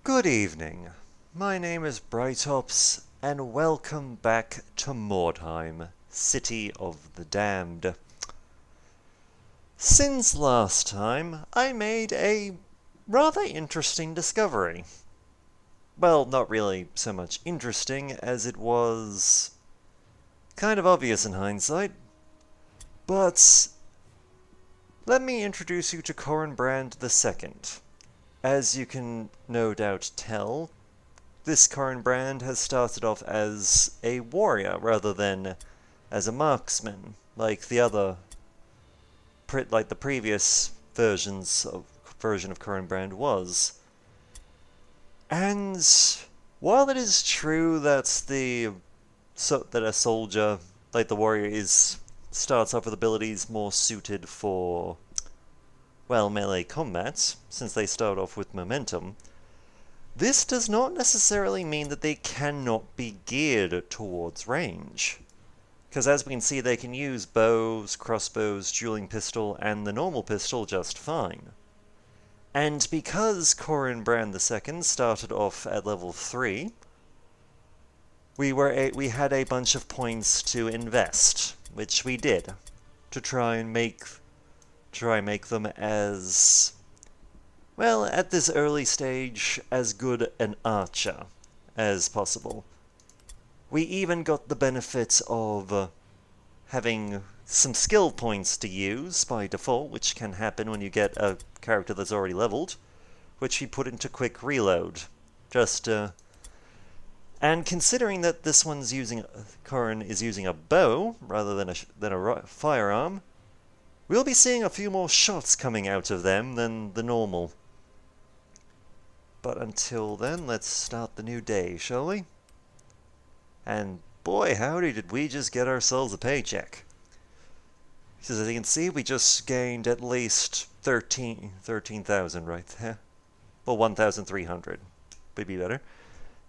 Good evening. My name is Brightops, and welcome back to Mordheim, City of the Damned. Since last time, I made a rather interesting discovery. Well, not really so much interesting as it was kind of obvious in hindsight, but let me introduce you to Corin Brand II. As you can no doubt tell, this Corin Brand has started off as a warrior rather than as a marksman, like the previous version of Corin Brand was. And while it is true that a soldier, like the warrior, starts off with abilities more suited for, well, melee combat, since they start off with momentum, this does not necessarily mean that they cannot be geared towards range. Because as we can see, they can use bows, crossbows, dueling pistol, and the normal pistol just fine. And because Corin Brand II started off at level 3, we had a bunch of points to invest, which we did, to try and make them as, well, at this early stage, as good an archer as possible. We even got the benefit of having some skill points to use by default, which can happen when you get a character that's already leveled, which we put into quick reload. And considering that this one's Corin is using a bow rather than a firearm, we'll be seeing a few more shots coming out of them than the normal. But until then, let's start the new day, shall we? And boy howdy did we just get ourselves a paycheck. Because as you can see, we just gained at least 13,000 right there. Well, 1,300 would be better.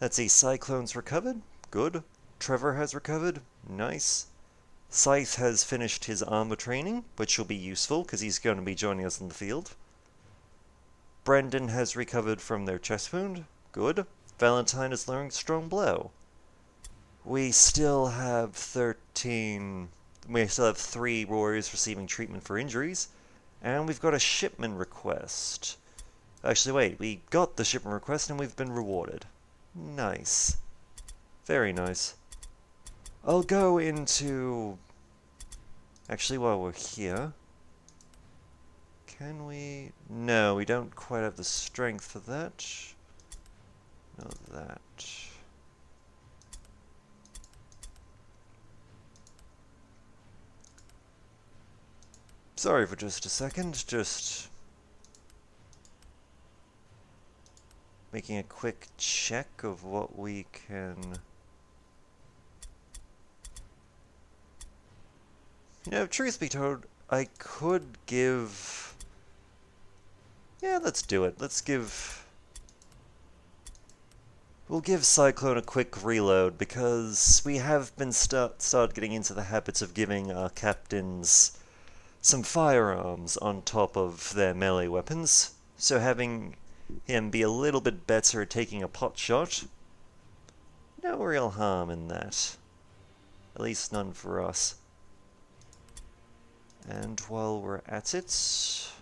Let's see, Cyclone's recovered. Good. Trevor has recovered. Nice. Scythe has finished his armor training, which will be useful because he's going to be joining us in the field. Brendan has recovered from their chest wound. Good. Valentine is learning Strong Blow. We still have 3 warriors receiving treatment for injuries, and we've got a shipment request. Actually, wait, we got the shipment request and we've been rewarded. Nice. Very nice. I'll go into... Actually, while we're here... Can we... No, we don't quite have the strength for that. No, that. Sorry for just a second, just... making a quick check of what we can... You know, truth be told, I could give... Yeah, let's do it. We'll give Cyclone a quick reload, because we have been started getting into the habits of giving our captains some firearms on top of their melee weapons, so having him be a little bit better at taking a pot shot, no real harm in that. At least none for us. And while we're at it... See,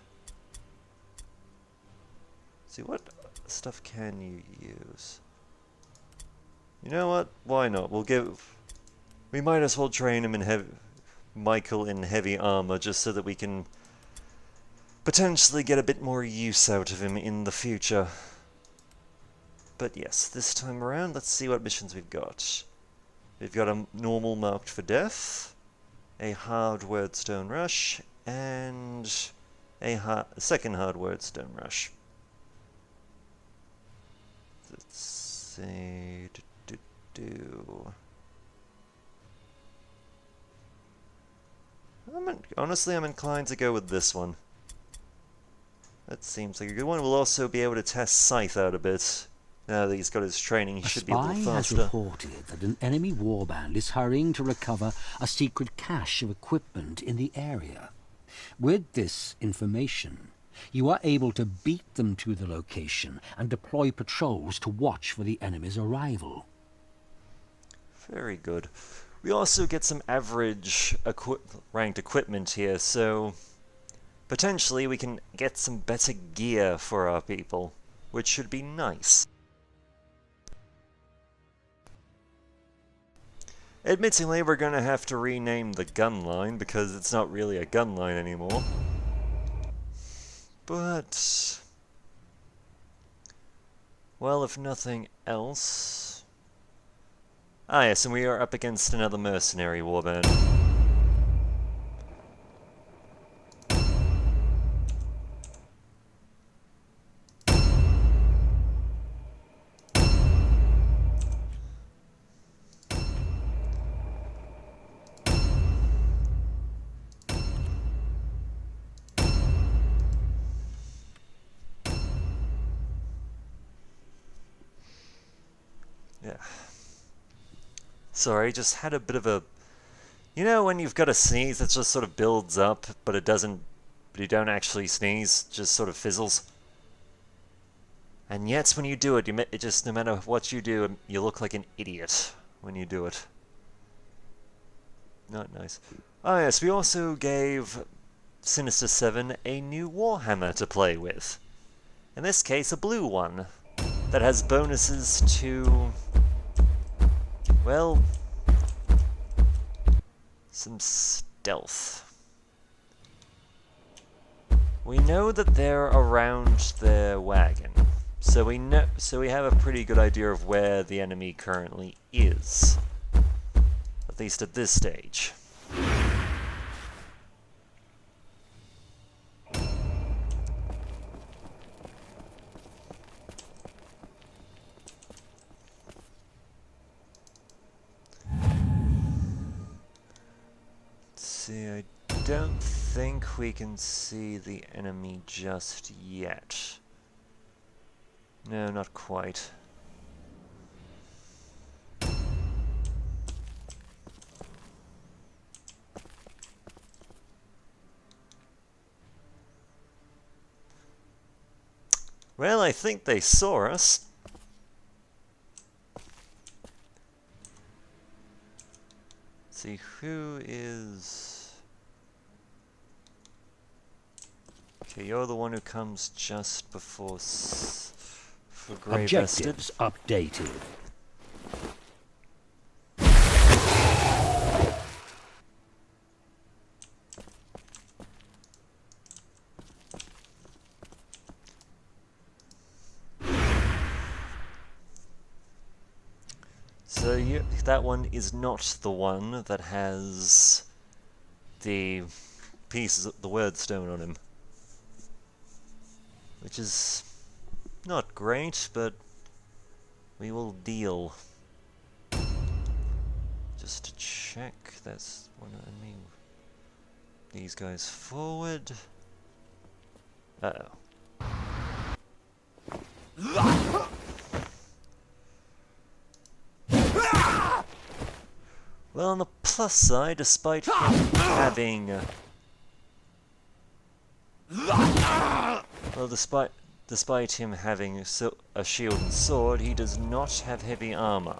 what stuff can you use? You know what? Why not? We might as well train him in Michael in heavy armor, just so that we can potentially get a bit more use out of him in the future. But yes, this time around, let's see what missions we've got. We've got a normal marked for death, a hard wordstone rush, and a second hard wordstone rush. Let's see... Honestly, I'm inclined to go with this one. That seems like a good one. We'll also be able to test Scythe out a bit. Now that he's got his training, he should be a little faster. A spy has reported that an enemy warband is hurrying to recover a secret cache of equipment in the area. With this information, You are able to beat them to the location and deploy patrols to watch for the enemy's arrival. Very good. We also get some average ranked equipment here, so potentially we can get some better gear for our people, which should be nice. Admittingly, we're going to have to rename the Gunline because it's not really a Gunline anymore. But, well, if nothing else... Ah yes, and we are up against another mercenary warband. Yeah. Sorry, just had a bit of a... You know when you've got a sneeze that just sort of builds up, but it doesn't... But you don't actually sneeze, just sort of fizzles? And yet when you do it, it just, no matter what you do, you look like an idiot when you do it. Not nice. Oh yes, we also gave Sinister 7 a new Warhammer to play with. In this case, a blue one, that has bonuses to... well, some stealth. We know that they're around their wagon, so we have a pretty good idea of where the enemy currently is, at least at this stage. See, I don't think we can see the enemy just yet. No, not quite. Well, I think they saw us. Let's see, who is... Okay, you're the one who comes just before for Grey Vested. Objectives updated. So that one is not the one that has the pieces of the word stone on him. Which is not great, but we will deal. Just to check, that's one enemy. These guys forward. Uh-oh. Well, on the plus side, despite him having... well, despite him having a shield and sword, he does not have heavy armor.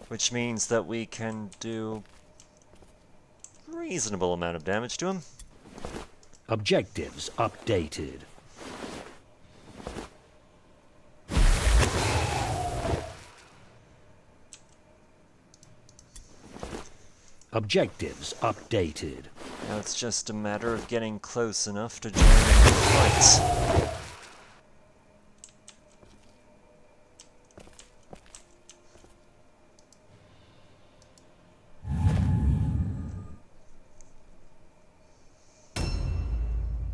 Which means that we can do a reasonable amount of damage to him. Objectives updated. Objectives updated. Now it's just a matter of getting close enough to join in the fight.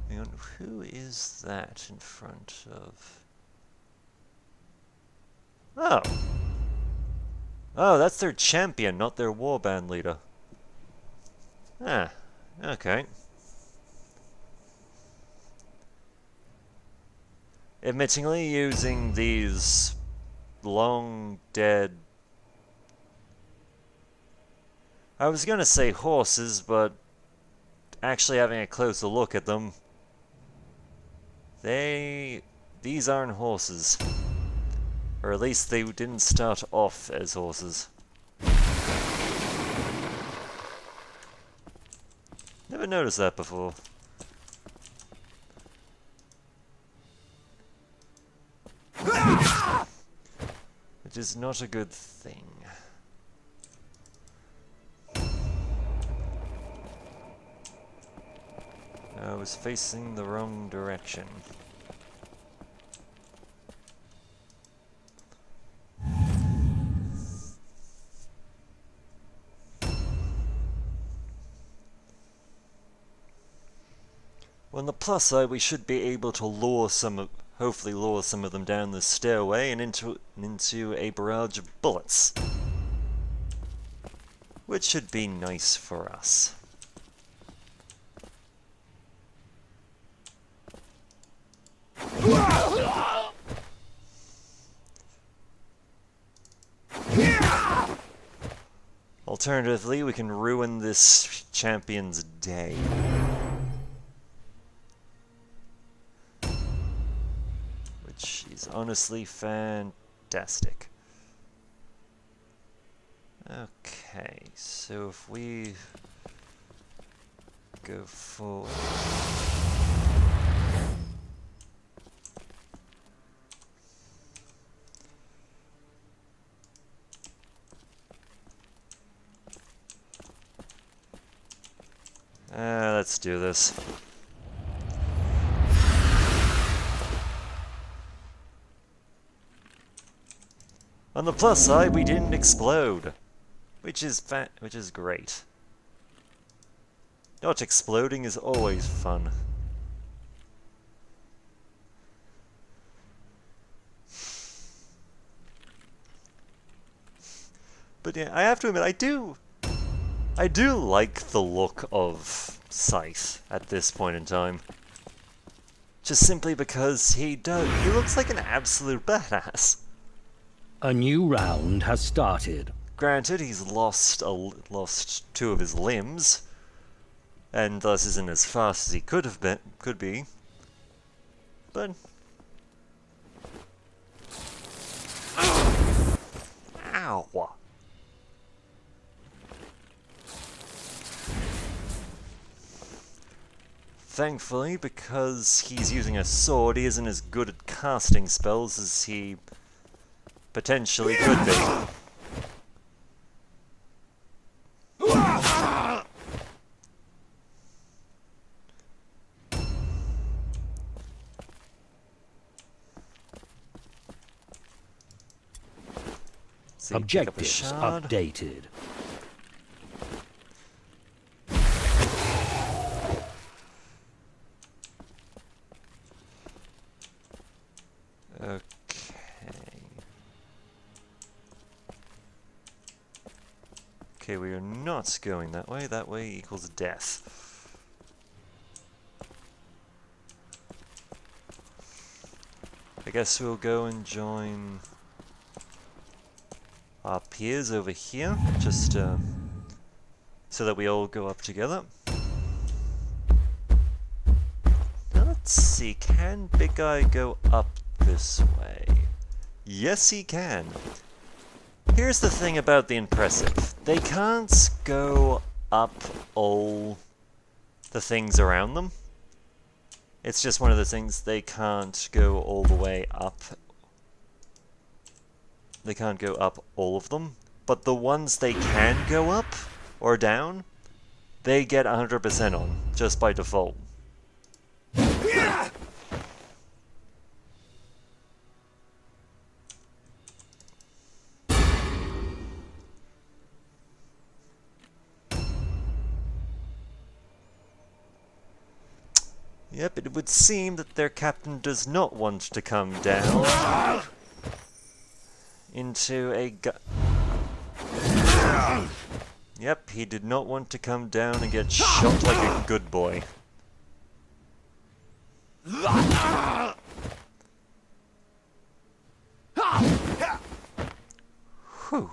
Hang on, who is that in front of... Oh! Oh, that's their champion, not their warband leader. Ah, okay. Admittingly, using these long dead... I was gonna say horses, but actually having a closer look at them, These aren't horses. Or at least they didn't start off as horses. Never noticed that before. Which is not a good thing. I was facing the wrong direction. Well, on the plus side, we should be able to hopefully lure some of them down the stairway and into a barrage of bullets. Which should be nice for us. Alternatively, we can ruin this champion's day. Which is honestly fantastic. Okay, so if we go for... let's do this. On the plus side, we didn't explode, which is great. Not exploding is always fun. But yeah, I have to admit, I do like the look of Scythe at this point in time. Just simply because he looks like an absolute badass. A new round has started. Granted, he's lost two of his limbs, and thus isn't as fast as he could be. But ow. Thankfully, because he's using a sword, he isn't as good at casting spells as he potentially could be. See, Objectives updated. Okay, we are not going that way. That way equals death. I guess we'll go and join our peers over here, just so that we all go up together. Now let's see, can Big Guy go up this way? Yes, he can. Here's the thing about the Impressive. They can't go up all the things around them. It's just one of the things, they can't go all the way up. They can't go up all of them. But the ones they can go up or down, they get 100% on, just by default. Yep, it would seem that their captain does not want to come down into a Yep, he did not want to come down and get shot like a good boy. Whew.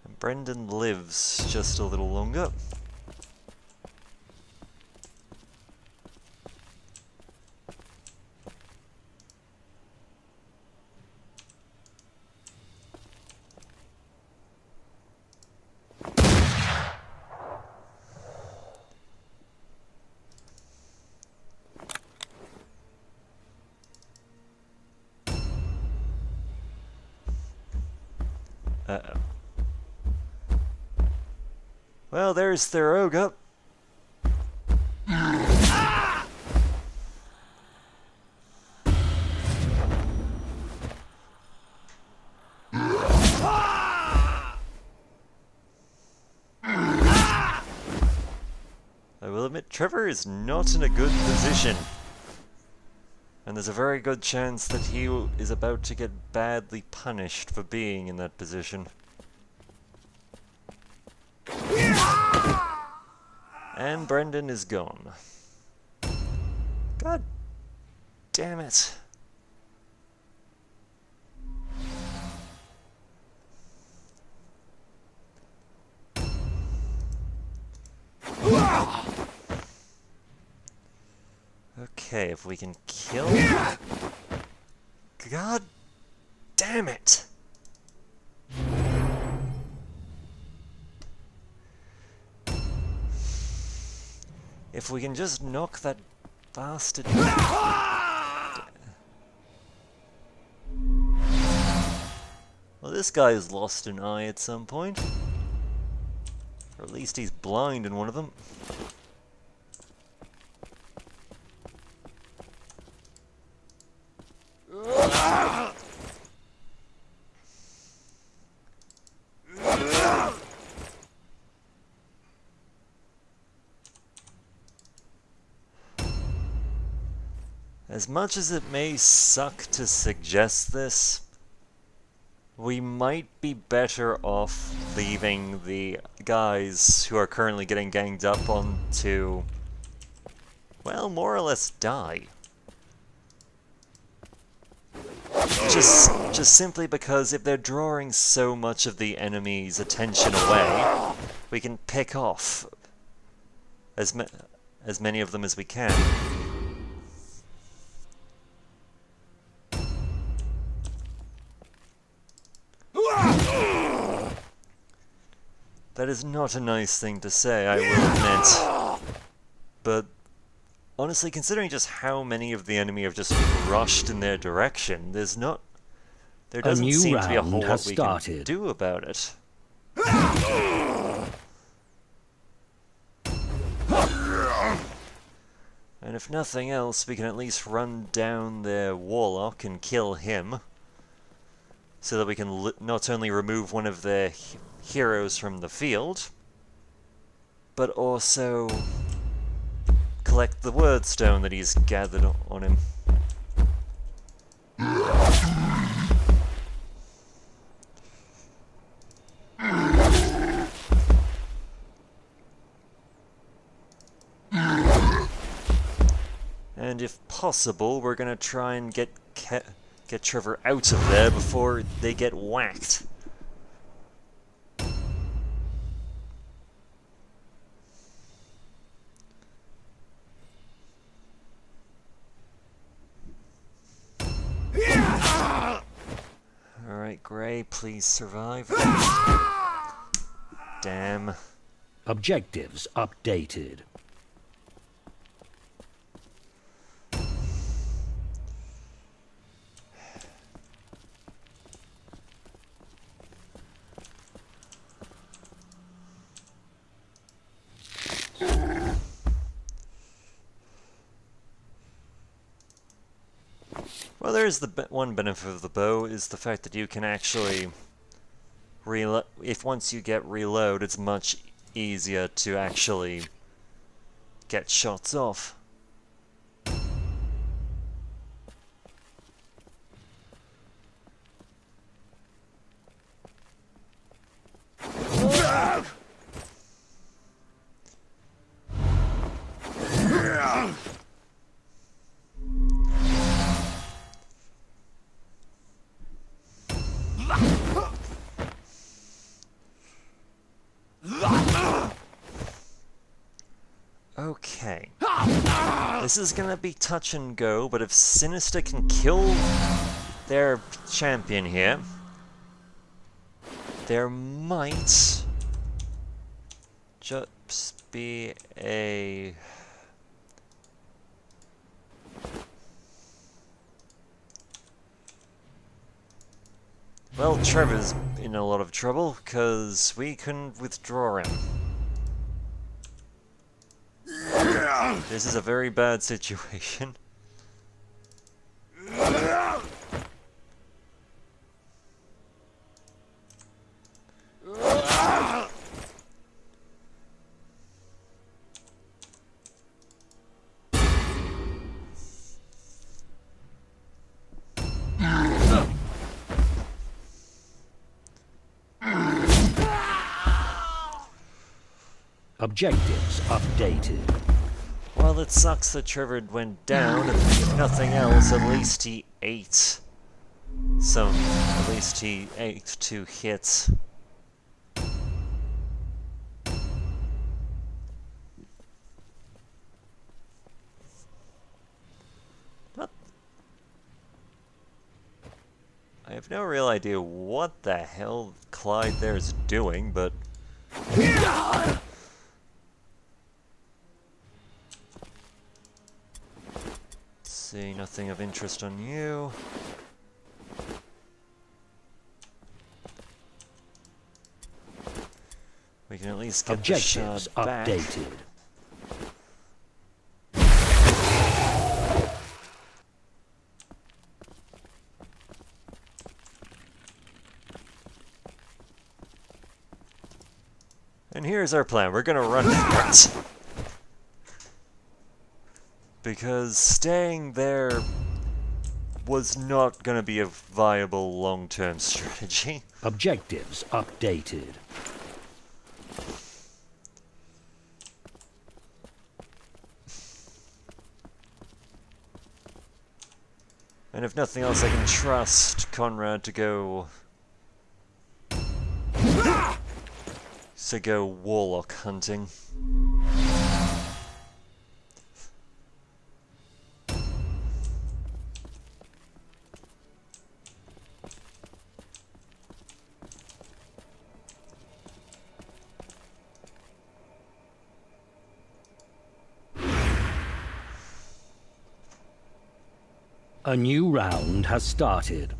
And Brendan lives just a little longer. Uh-oh. Well, there's their ogre. I will admit, Trevor is not in a good position. And there's a very good chance that he is about to get badly punished for being in that position. And Brendan is gone. God damn it. Okay, if we can kill... God damn it! If we can just knock that bastard... Well, this guy's lost an eye at some point. Or at least he's blind in one of them. As much as it may suck to suggest this, we might be better off leaving the guys who are currently getting ganged up on to, well, more or less die. Just simply because if they're drawing so much of the enemy's attention away, we can pick off as many of them as we can. That is not a nice thing to say, I will admit. But honestly, considering just how many of the enemy have just rushed in their direction, there doesn't seem to be a whole lot we can do about it. And if nothing else, we can at least run down their warlock and kill him, so that we can not only remove one of their heroes from the field, but also collect the word stone that he's gathered on him. And if possible, we're gonna try and get Trevor out of there before they get whacked. Alright, Gray, please survive. Damn. Objectives updated. Well, there's the one benefit of the bow, is the fact that you can actually reload. If once you get reload, it's much easier to actually get shots off. Okay. This is gonna be touch and go, but if Sinister can kill their champion here, there might just be a... Well, Trevor's in a lot of trouble, because we couldn't withdraw him. This is a very bad situation. Objectives updated. Well, it sucks that Trevor went down, and if nothing else, at least he ate some. At least he ate 2 hits. Not. I have no real idea what the hell Clyde there's doing, but. See, nothing of interest on you. We can at least get the shard Objectives back. updated. And here's our plan. We're gonna run for it. Because staying there was not gonna be a viable long-term strategy. Objectives updated. And if nothing else, I can trust Conrad to go warlock hunting. A new round has started.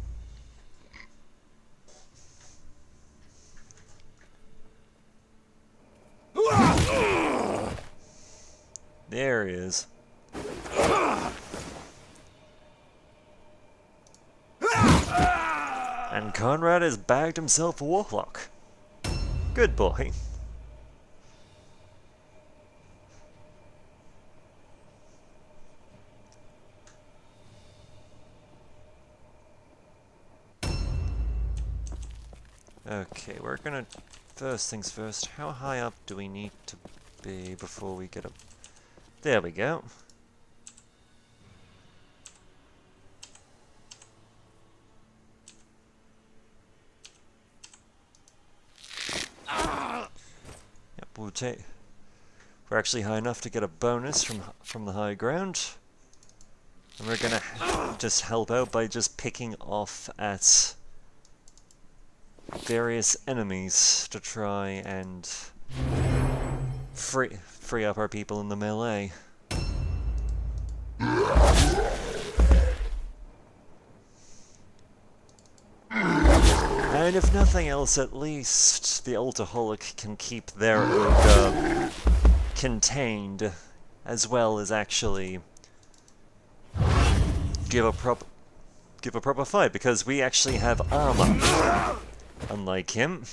There he is. And Conrad has bagged himself a warlock. Good boy. Okay, we're gonna... First things first, how high up do we need to be before we get up? There we go. Yep, we'll take... We're actually high enough to get a bonus from the high ground. And we're gonna just help out by just picking off at various enemies to try and free up our people in the melee. And if nothing else, at least the Alcoholic can keep their ogre contained, as well as actually give a proper fight, because we actually have armor. Unlike him.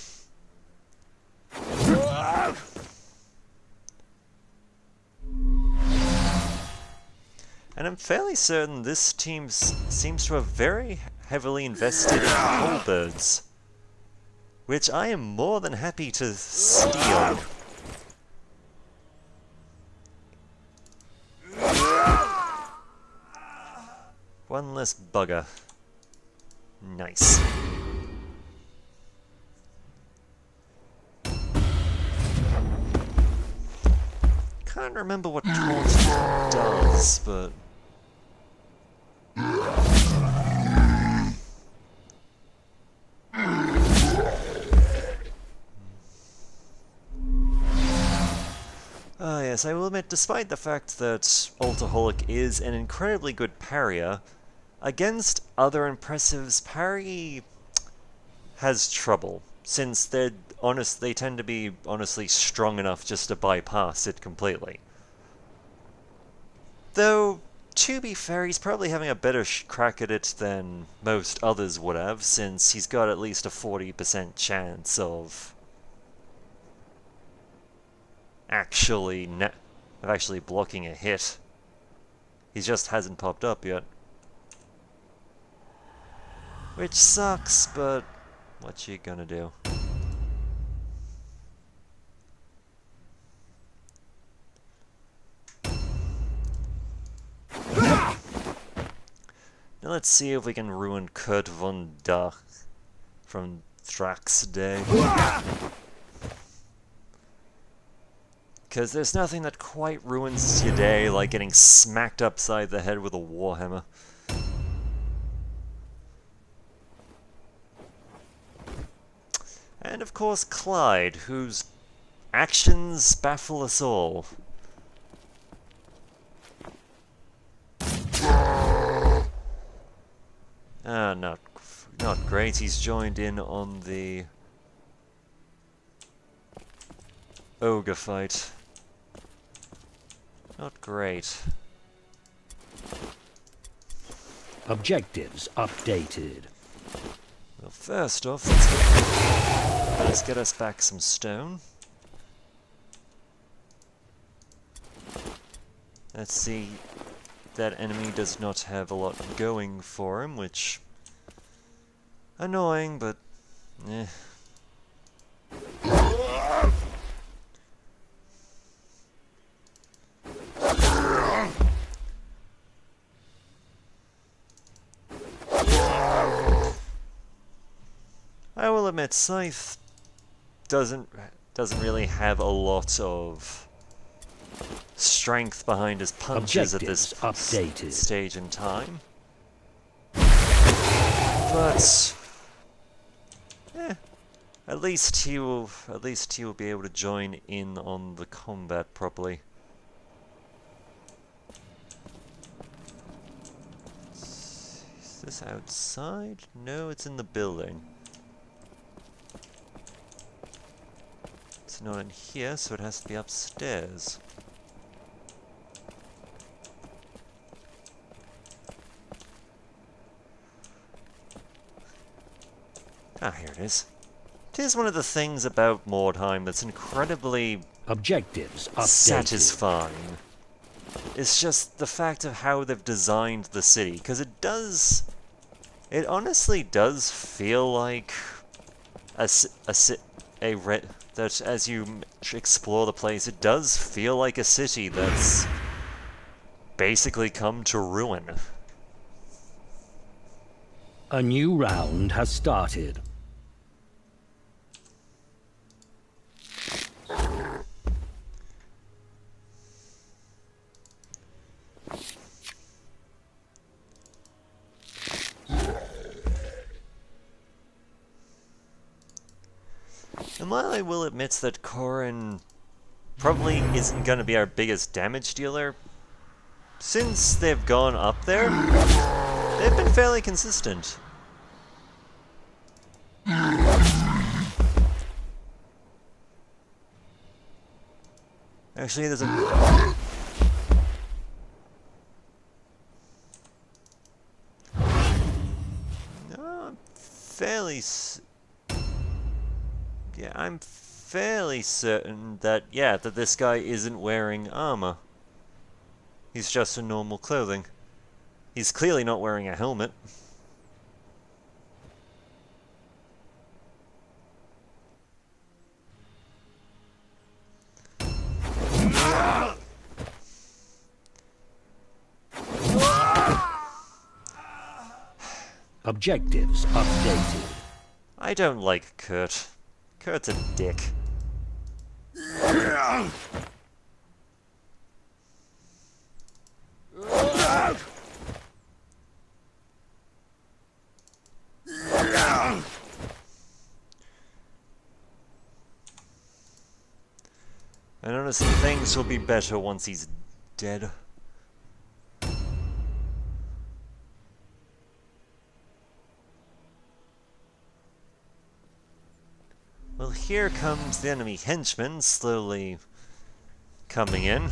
And I'm fairly certain this team seems to have very heavily invested in halberds, which I am more than happy to steal. One less bugger. Nice. Can't remember what taunt does, but... Ah yes, I will admit, despite the fact that Alcoholic is an incredibly good parrier, against other impressives, parry has trouble, since they tend to be honestly strong enough just to bypass it completely. Though, to be fair, he's probably having a better crack at it than most others would have, since he's got at least a 40% chance of actually blocking a hit. He just hasn't popped up yet. Which sucks, but what you gonna do? Now let's see if we can ruin Kurt von Dach from Thrax Day. Because there's nothing that quite ruins your day like getting smacked upside the head with a warhammer. And of course Clyde, whose actions baffle us all. Not great. He's joined in on the ogre fight. Not great. Objectives updated. Well, first off, let's get us back some stone. Let's see. That enemy does not have a lot going for him, which... annoying, but... eh. I will admit, Scythe doesn't really have a lot of strength behind his punches at this stage in time. But at least he will be able to join in on the combat properly. Is this outside? No, it's in the building. It's not in here, so it has to be upstairs. Ah, here it is. It is one of the things about Mordheim that's incredibly objectives updated. Satisfying. It's just the fact of how they've designed the city, because it honestly does feel like that as you explore the place, it does feel like a city that's basically come to ruin. A new round has started. And while I will admit that Corin probably isn't going to be our biggest damage dealer, since they've gone up there, they've been fairly consistent. Actually, there's a... no, I'm fairly certain that, that this guy isn't wearing armor. He's just in normal clothing. He's clearly not wearing a helmet. Objectives updated. I don't like Kurt. Kurt's a dick. And honestly, things will be better once he's dead. here comes the enemy henchman slowly coming in.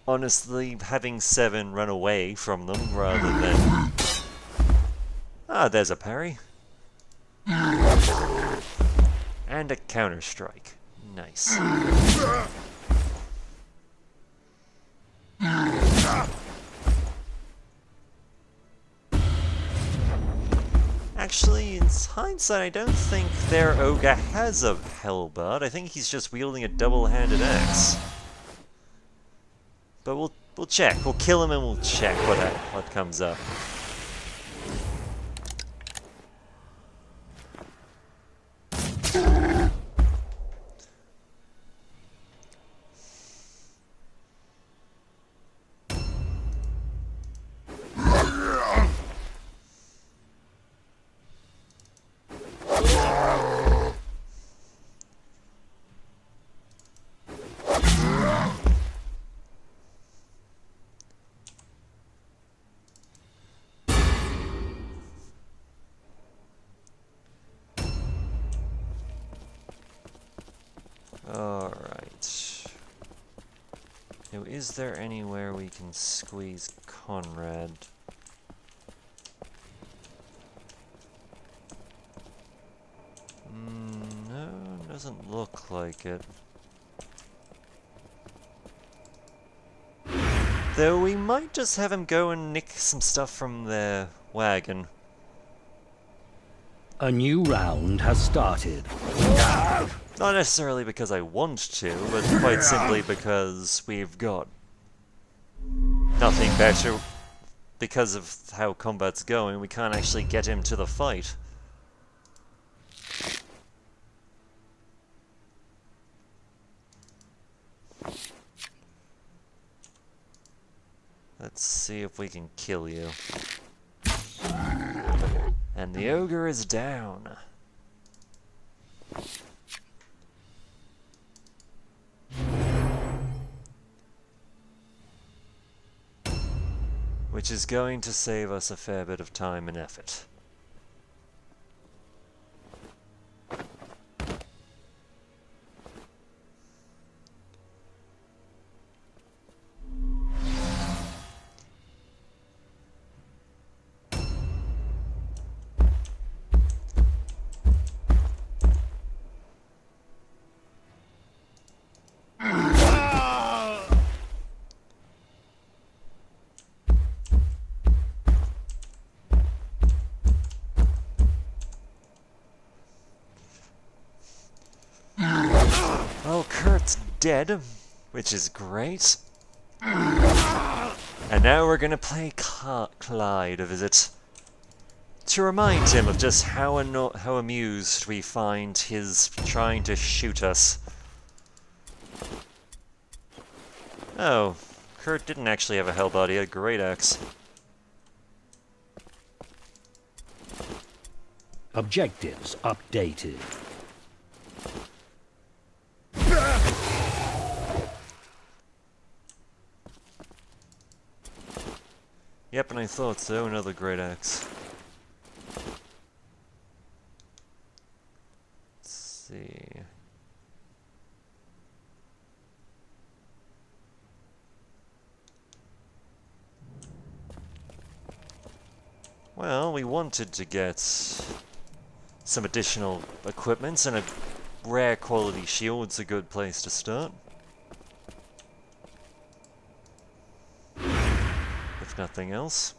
Honestly, having 7 run away from them rather than... Ah, there's a parry. And a counter-strike. Nice. Actually, in hindsight, I don't think their ogre has a hellbud. I think he's just wielding a double-handed axe. But we'll check. We'll kill him and we'll check what comes up. Alright. Now, is there anywhere we can squeeze Conrad? No, doesn't look like it. Though we might just have him go and nick some stuff from their wagon. A new round has started. Not necessarily because I want to, but quite simply because we've got nothing better. Because of how combat's going, we can't actually get him to the fight. Let's see if we can kill you. And the ogre is down. Which is going to save us a fair bit of time and effort. Well, Kurt's dead, which is great. And now we're gonna play Clyde a visit to remind him of just how amused we find his trying to shoot us. Oh, Kurt didn't actually have a hellbody, he had a great axe. Objectives updated. Yep, and I thought so, another great axe. Let's see. Well, we wanted to get some additional equipment, and a rare quality shield's a good place to start. If nothing else.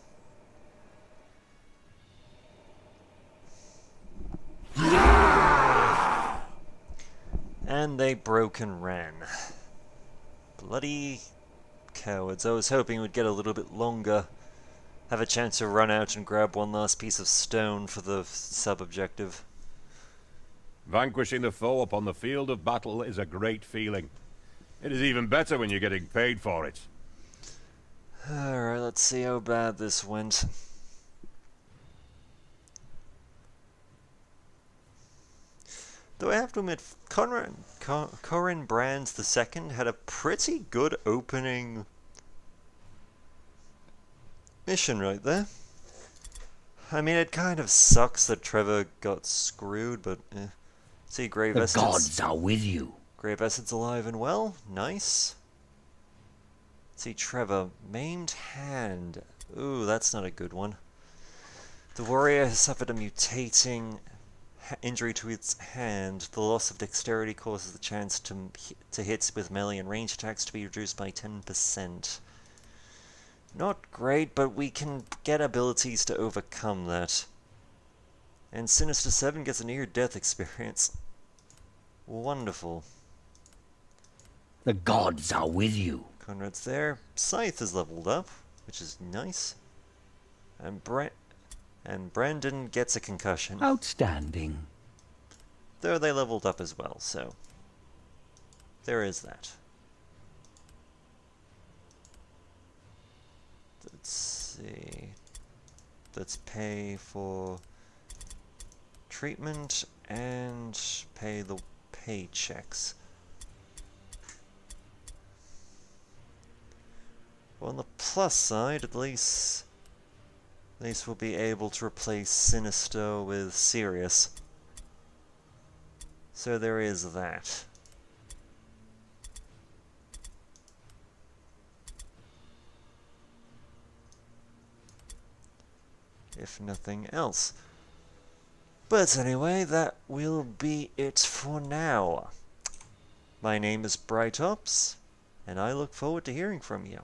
And they broke and ran. Bloody cowards. I was hoping it would get a little bit longer. Have a chance to run out and grab one last piece of stone for the sub-objective. Vanquishing the foe upon the field of battle is a great feeling. It is even better when you're getting paid for it. Alright, let's see how bad this went. Though I have to admit, Corin Brand II had a pretty good opening mission right there. I mean, it kind of sucks that Trevor got screwed, but see, Grave The Essence. gods are with you. Grave Essence alive and well. Nice. See, Trevor, maimed hand. Ooh, that's not a good one. The warrior has suffered a mutating injury to its hand. The loss of dexterity causes the chance to hit with melee and range attacks to be reduced by 10%. Not great, but we can get abilities to overcome that. And Sinister 7 gets a near-death experience. Wonderful. The gods are with you. Conrad's there. Scythe is leveled up, which is nice. And Brandon gets a concussion. Outstanding. Though they leveled up as well, so there is that. Let's see. Let's pay for treatment and pay the paychecks. Well, on the plus side, at least we'll be able to replace Sinister with Sirius. So there is that. If nothing else. But anyway, that will be it for now. My name is Bright Ops, and I look forward to hearing from you.